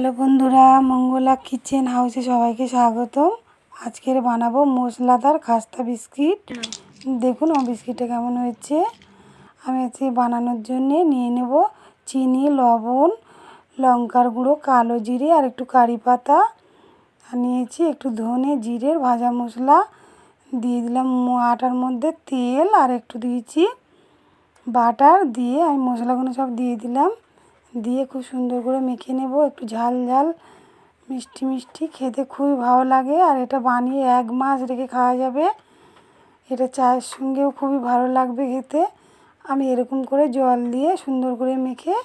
Hello বন্ধুরা, Mangala kitchen হাউসে সবাইকে স্বাগতম। আজকের বানাবো মশলাদার খাস্তা বিস্কিট। দেখুন আমার বিস্কিটটা কেমন হয়েছে। আমি আজকে বানানোর জন্যে নিয়ে নেব চিনি, লবণ, লঙ্কার গুঁড়ো, কালো জিরে আর একটু কারি পাতা। আর নিয়েছি একটু ধনে জিরের ভাজা মশলা। দিয়ে দিলাম আটার মধ্যে তেল আর একটু দিয়েছি বাটার। দিয়ে আমি মশলাগুলো সব দিয়ে দিলাম। দিয়ে খুব সুন্দর করে মেখে নেব। একটু ঝাল ঝাল মিষ্টি মিষ্টি খেতে খুবই ভালো লাগে। আর এটা বানিয়ে 1 মাস রেখে খাওয়া যাবে। এটা চায়ের সঙ্গেও খুবই ভালো লাগবে খেতে। আমি এরকম করে জল দিয়ে সুন্দর করে মেখে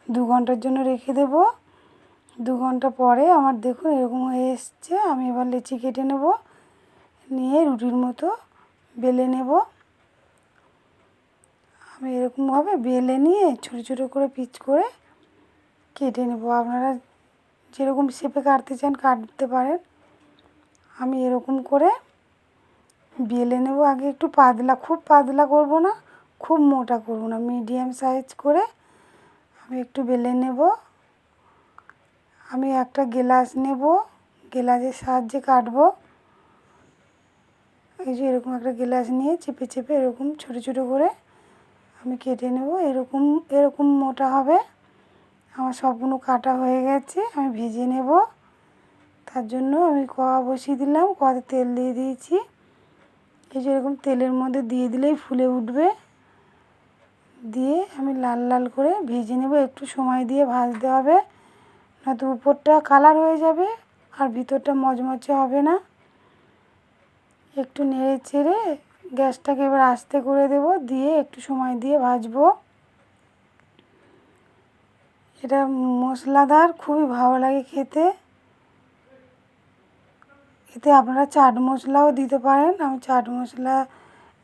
2 ঘন্টার জন্য রেখে দেব। 2 ঘন্টা পরে আমার দেখুন এরকম হয়ে এসছে। আমি এবার লেচি কেটে নেব, নিয়ে রুটির মতো বেলে নেব। আমি এরকমভাবে বেলে নিয়ে ছোটো ছোটো করে পিচ করে কেটে নেব। আপনারা যেরকম শেপে কাটতে চান কাটতে পারেন। আমি এরকম করে বেলে নেব। আগে একটু পাতলা, খুব পাতলা করব না, খুব মোটা করব না, মিডিয়াম সাইজ করে আমি একটু বেলে নেব। আমি একটা গ্লাস নেব, গ্লাসের সাহায্যে কাটবো। এই যে এরকম একটা গ্লাস নিয়ে চেপে চেপে এরকম ছোটো ছোটো করে আমি কেটে নেব। এরকম এরকম মোটা হবে। আমার সবগুলো কাটা হয়ে গেছে। আমি ভেজে নেব। তার জন্য আমি কড়া বসিয়ে দিলাম, কড়াতে তেল দিয়ে দিয়েছি। এই যে এরকম তেলের মধ্যে দিয়ে দিলেই ফুলে উঠবে। দিয়ে আমি লাল লাল করে ভেজে নেব। একটু সময় দিয়ে ভাজতে হবে, নয়তো উপরটা কালার হয়ে যাবে আর ভিতরটা মচমচে হবে না। একটু নেড়ে চেড়ে গ্যাসটাকে এবার আস্তে করে দেব, দিয়ে একটু সময় দিয়ে ভাজবো। এটা মশলাদার, খুবই ভালো লাগে খেতে। এতে আপনারা চাট মশলাও দিতে পারেন। আমি চাট মশলা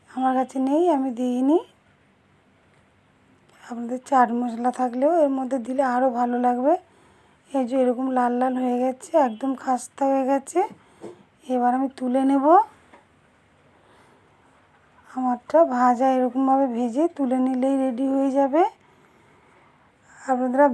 আমার কাছে নেই, আমি দিইনি। আপনাদের চাট মশলা থাকলেও এর মধ্যে দিলে আরও ভালো লাগবে। এই যে এরকম লাল লাল হয়ে গেছে, একদম খাস্তা হয়ে গেছে। এবার আমি তুলে নেব। আমারটা ভাজা এরকমভাবে ভেজে তুলে নিলেই রেডি হয়ে যাবে। আপনারা